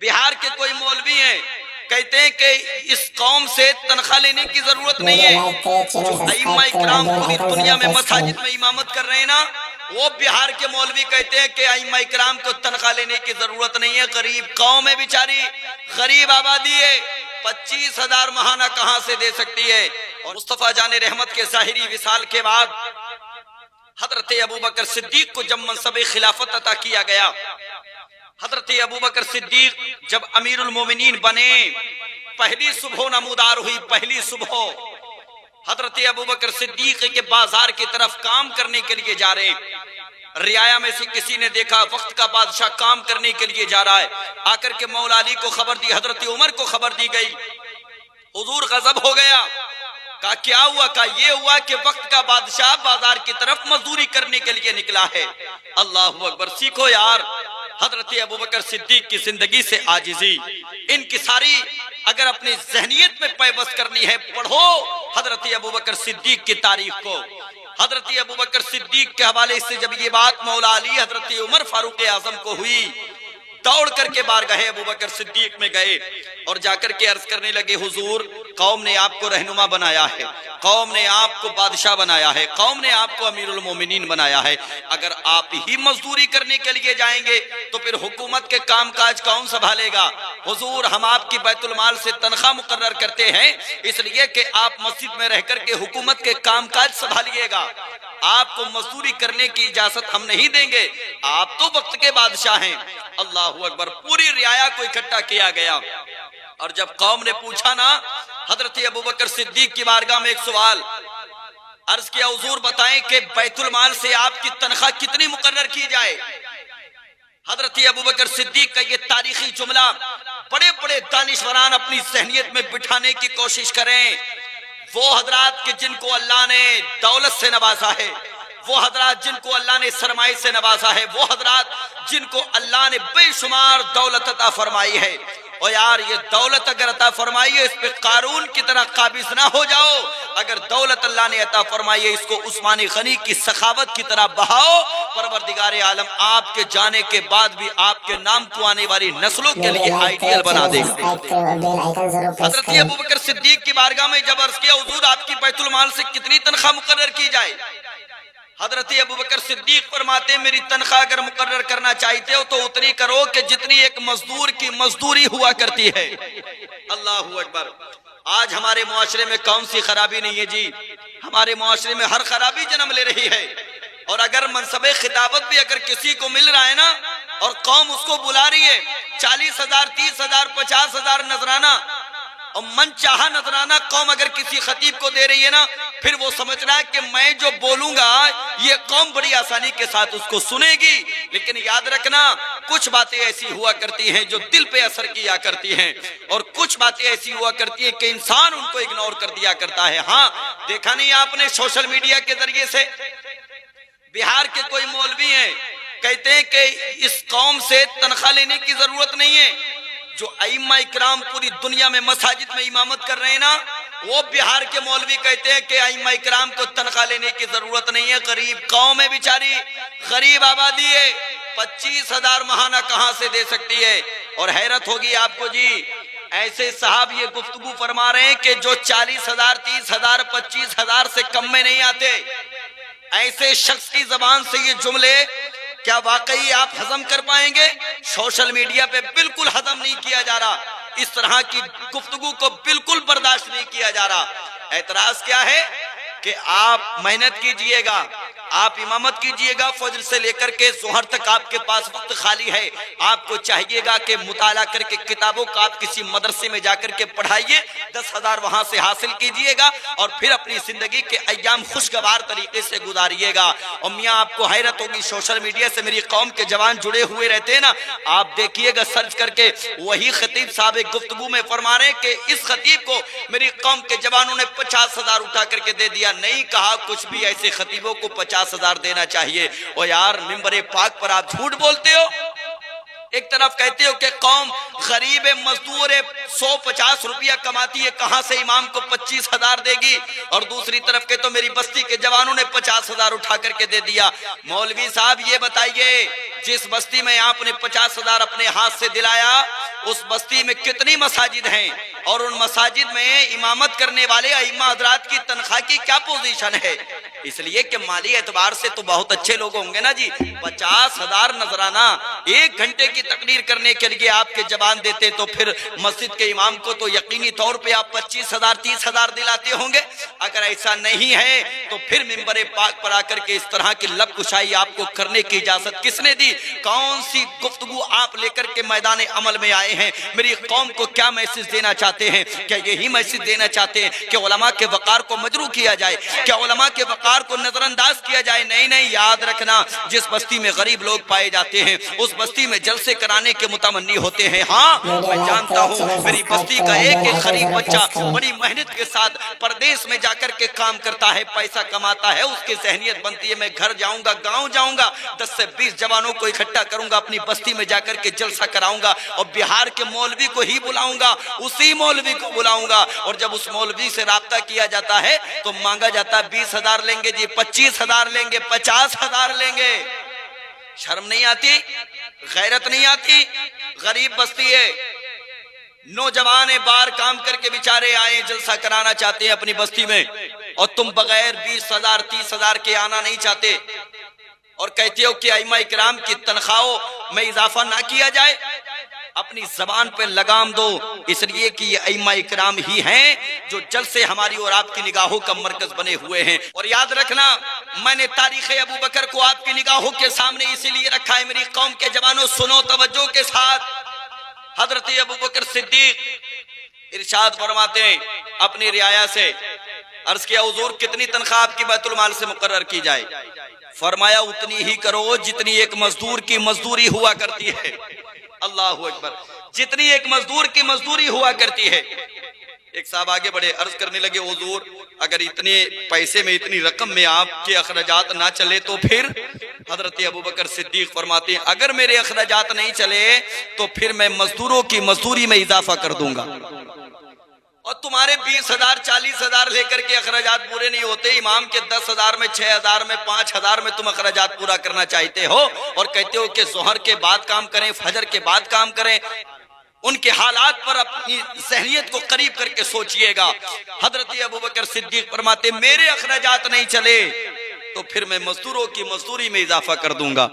बिहार के कोई मौलवी हैं, कहते हैं कि इस कौम से तनख्वाह लेने की जरूरत नहीं है। जो अइम्मा इकराम पूरी दुनिया में मसाजिद में इमामत कर रहे हैं ना, वो बिहार के मौलवी कहते हैं कि अइम्मा इकराम को तनख्वाह लेने की जरूरत नहीं है। गरीब कौम है बेचारी, गरीब आबादी है, 25,000 महाना कहां से दे सकती है। और मुस्तफा जाने रहमत के जाहिरी विसाल के बाद हजरत अबू बकर सिद्दीक को जब मनसब खिलाफत अता किया गया, हजरत अबू बकर सिद्दीक जब अमीरुल मोमिनीन बने, पहली सुबह नमूदार हुई। पहली सुबह हजरत अबू बकर सिद्दीक के बाजार की तरफ काम करने के लिए जा रहे हैं। रियाया में से किसी ने देखा वक्त का बादशाह काम करने के लिए जा रहा है, आकर के मौला अली को खबर दी, हजरत उमर को खबर दी गई। हुजूर गजब हो गया, कहा क्या हुआ? कहा ये हुआ कि वक्त का बादशाह बाजार की तरफ मजदूरी करने के लिए निकला है। अल्लाहु अकबर। सीखो यार हजरत अबू बकर सिद्दीक की जिंदगी से आजिजी, इनकी सारी अगर अपनी जहनियत में पैबस्त करनी है, पढ़ो हजरत अबू बकर सिद्दीक की तारीख को। हजरत अबू बकर सिद्दीक के हवाले से जब ये बात मौला अली हजरत उमर फारूक आजम को हुई, दौड़ करके बारगाह अबू बकर सिद्दीक में गए और जाकर के अर्ज करने लगे, हुजूर कौम ने आपको रहनुमा बनाया है, कौम ने आपको बादशाह बनाया है, कौम ने आपको अमीरुल मोमिनीन बनाया है। अगर आप ही मजदूरी करने के लिए जाएंगे तो फिर हुकूमत के कामकाज कौन संभालेगा? हुजूर हम आपकी बैतुल माल से तनख्वाह मुकर्रर करते हैं इसलिए कि आप मस्जिद में रह करके हुकूमत के कामकाज संभालिएगा, आपको मजदूरी करने की इजाजत हम नहीं देंगे, आप तो वक्त के बादशाह हैं। अल्लाहु अकबर। पूरी रियाया को इकट्ठा किया गया और जब कौम ने पूछा ना हजरत अबू बकर सिद्दीक की बारगाह में एक सवाल अर्ज किया, हुजूर बताएं कि बैतुल माल से आपकी तनख्वाह कितनी मुकर्रर की जाए? हजरत अबू बकर सिद्दीक का ये तारीखी जुमला बड़े बड़े दानिशवरान अपनी जहनियत में बिठाने की कोशिश करें। वो हजरात के जिनको अल्लाह ने दौलत से नवाजा है, वो हजरात जिनको अल्लाह ने सरमाए से नवाजा है, वो हजरात जिनको अल्लाह ने बेशुमार दौलत अता फरमाई है। और यार ये दौलत अगर अता फरमाई है, इस पे कारून की तरह काबिज ना हो जाओ। अगर दौलत अल्लाह ने अता फरमाई है, इसको उस्मानी गनी की सखावत की तरह बहाओ। परवरदिगार आलम आपके जाने के बाद भी आपके नाम को आने वाली नस्लों के लिए आइडियल बना देगा। हजरत अबू बकर सिद्दीक की बारगाह में जब अर्ज किया, हुजूर आपकी बैतुल माल से कितनी तनख्वाह मुकर्रर की जाए? हजरत अबू बकर सिद्दीक फरमाते, मेरी तनख्वाह अगर मुकर्रर करना चाहते हो तो उतनी करो कि जितनी एक मजदूर की मजदूरी हुआ करती है। अल्लाहु अकबर। आज हमारे मुआशरे में कौन सी खराबी नहीं है जी? हमारे मुआशरे में हर खराबी जन्म ले रही है। और अगर मनसबे खिताबत भी अगर किसी को मिल रहा है ना और कौम उसको बुला रही है, 40,000 30,000 50,000 नजराना और मन चाहा नजराना कौम अगर किसी खतीब को दे रही है ना, फिर वो समझ रहा है कि मैं जो बोलूंगा ये कौम बड़ी आसानी के साथ उसको सुनेगी। लेकिन याद रखना कुछ बातें ऐसी हुआ करती हैं जो दिल पे असर किया करती हैं और कुछ बातें ऐसी हुआ करती हैं कि इंसान उनको इग्नोर कर दिया करता है। हाँ, देखा नहीं आपने सोशल मीडिया के जरिए से बिहार के कोई मौलवी हैं, कहते हैं कि इस कौम से तनख्वाह लेने की जरूरत नहीं है। जो अइम्मा इकराम पूरी दुनिया में मसाजिद में इमामत कर रहे हैं ना, वो बिहार के मौलवी कहते हैं कि अइम्मा इकराम को तनख्वाह लेने की जरूरत नहीं है। गरीब कौम है बेचारी, गरीब आबादी है, 25,000 महाना कहां से दे सकती है? और हैरत होगी आपको जी, ऐसे साहब ये गुफ्तगू फरमा रहे हैं कि जो 40,000 30,000 25,000 से कम में नहीं आते। ऐसे शख्स की जबान से ये जुमले क्या वाकई आप हजम कर पाएंगे? सोशल मीडिया पे बिल्कुल हजम नहीं किया जा रहा, इस तरह की गुफ्तगू को बिल्कुल बर्दाश्त नहीं किया जा रहा। एतराज क्या है कि आप मेहनत कीजिएगा, आप इमामत कीजिएगा, फजर से लेकर के जोहर तक आपके पास वक्त खाली है। आपको चाहिएगा कि मुताला करके किताबों का आप किसी मदरसे में जाकर के पढ़ाइए, 10,000 वहां से हासिल कीजिएगा और फिर अपनी जिंदगी के अय्याम खुशगवार तरीके से गुजारिएगा। और मियाँ आपको हैरत होगी, सोशल मीडिया से मेरी कौम के जवान जुड़े हुए रहते हैं ना, आप देखिएगा सर्च करके, वही खतीब साहब एक गुफ्तगू में फरमा रहे हैं कि इस खतीब को मेरी कौम के जवानों ने 50,000 उठा करके दे दिया। नहीं कहा कुछ भी, ऐसे खतीबों को 50,000 देना चाहिए। और यार मिंबरे पाक पर आप झूठ बोलते हो, एक तरफ कहते हो कि कौम गरीब गरीब मजदूर 150 रुपया कमाती है, कहां से इमाम को 25,000 देगी? और दूसरी तरफ के तो मेरी बस्ती के जवानों ने 50,000 उठा करके दे दिया। मौलवी साहब ये बताइए, जिस बस्ती में आपने 50,000 अपने हाथ से दिलाया, उस बस्ती में कितनी मसाजिद हैं? और उन मसाजिद में इमामत करने वाले अइम्मा हजरात की तनख्वाह की क्या पोजीशन है? इसलिए कि माली एतबार से तो बहुत अच्छे लोग होंगे ना जी। 50,000 नजराना 1 घंटे की तकरीर करने के लिए आपके जवान देते, तो फिर मस्जिद के इमाम को तो यकीनी तौर पे आप 25,000 30,000 दिलाते होंगे। अगर ऐसा नहीं है तो फिर मिंबर पाक पर आकर के इस तरह की लबकुशाई आपको करने की इजाजत किसने दी? कौन सी गुफ्तगू आप लेकर के मैदान अमल में आए हैं? मेरी कौम को क्या मैसेज देना चाहते हैं? क्या यही मैसेज देना चाहते हैं कि उलमा के वकार को मजरू किया जाए, क्या उलमा के वकार को नजरअंदाज किया जाए? नहीं नहीं, याद रखना, जिस बस्ती में गरीब लोग पाए जाते हैं उस बस्ती में जलसे कराने के मुतमन्नी होते हैं। हाँ, मैं जानता हूँ मेरी बस्ती का एक एक गरीब बच्चा बड़ी मेहनत के साथ परदेश में जाकर के काम करता है, पैसा कमाता है, उसकी जहनियत बनती है मैं घर जाऊंगा, गांव जाऊंगा, 10 से 20 जवानों को इकट्ठा करूंगा, अपनी बस्ती में जाकर के जलसा कराऊंगा और बिहार के मौलवी को ही बुलाऊंगा, उसी मौलवी को बुलाऊंगा। और जब उस मौलवी से राब्ता किया जाता है तो मांगा जाता है 20,000 लेंगे जी, 25,000 लेंगे, 50,000 लेंगे। शर्म नहीं आती? गैरत नहीं आती? गरीब बस्ती है, नौजवान बार काम करके बेचारे आए, जलसा कराना चाहते हैं अपनी बस्ती में, और तुम बगैर 20,000 30,000 के आना नहीं चाहते और कहते हो कि अइम्मा इकराम की तनख्वाहों में इजाफा ना किया जाए। अपनी जबान पे लगाम दो, इसलिए कि ये अइम्मा इकराम ही हैं जो जल से हमारी और आपकी निगाहों का मरकज बने हुए हैं। और याद रखना, मैंने तारीख अबू बकर को आपकी निगाहों के सामने इसीलिए रखा है, मेरी कौम के जवानों सुनो तवज्जो के साथ। हजरत अबू बकर सिद्दीक इरशाद फरमाते हैं अपनी रियाया से, अर्ज किया हुजूर कितनी तनख्वाह आपकी बैतुल माल से मुकर्रर की जाए? फरमाया उतनी ही करो जितनी एक मजदूर की मजदूरी हुआ करती है। अल्लाहु अकबर, जितनी एक मजदूर की मजदूरी हुआ करती है। एक साहब आगे बढ़े, अर्ज करने लगे हुजूर अगर इतने पैसे में, इतनी रकम में आपके अखराजात ना चले तो फिर? हजरत अबू बकर सिद्दीक फरमाते हैं अगर मेरे अखराजात नहीं चले तो फिर मैं मजदूरों की मजदूरी में इजाफा कर दूंगा। और तुम्हारे 20,000 40,000 लेकर के अखराजात पूरे नहीं होते, इमाम के 10,000 में, 6,000 में, 5,000 में तुम अखराजात पूरा करना चाहते हो और कहते हो कि जोहर के बाद काम करें, फजर के बाद काम करें। उनके हालात पर अपनी ज़हनियत को करीब करके सोचिएगा। हजरत अबू बकर सिद्दीक फरमाते मेरे अखराजात नहीं चले तो फिर मैं मजदूरों की मजदूरी में इजाफा कर दूंगा।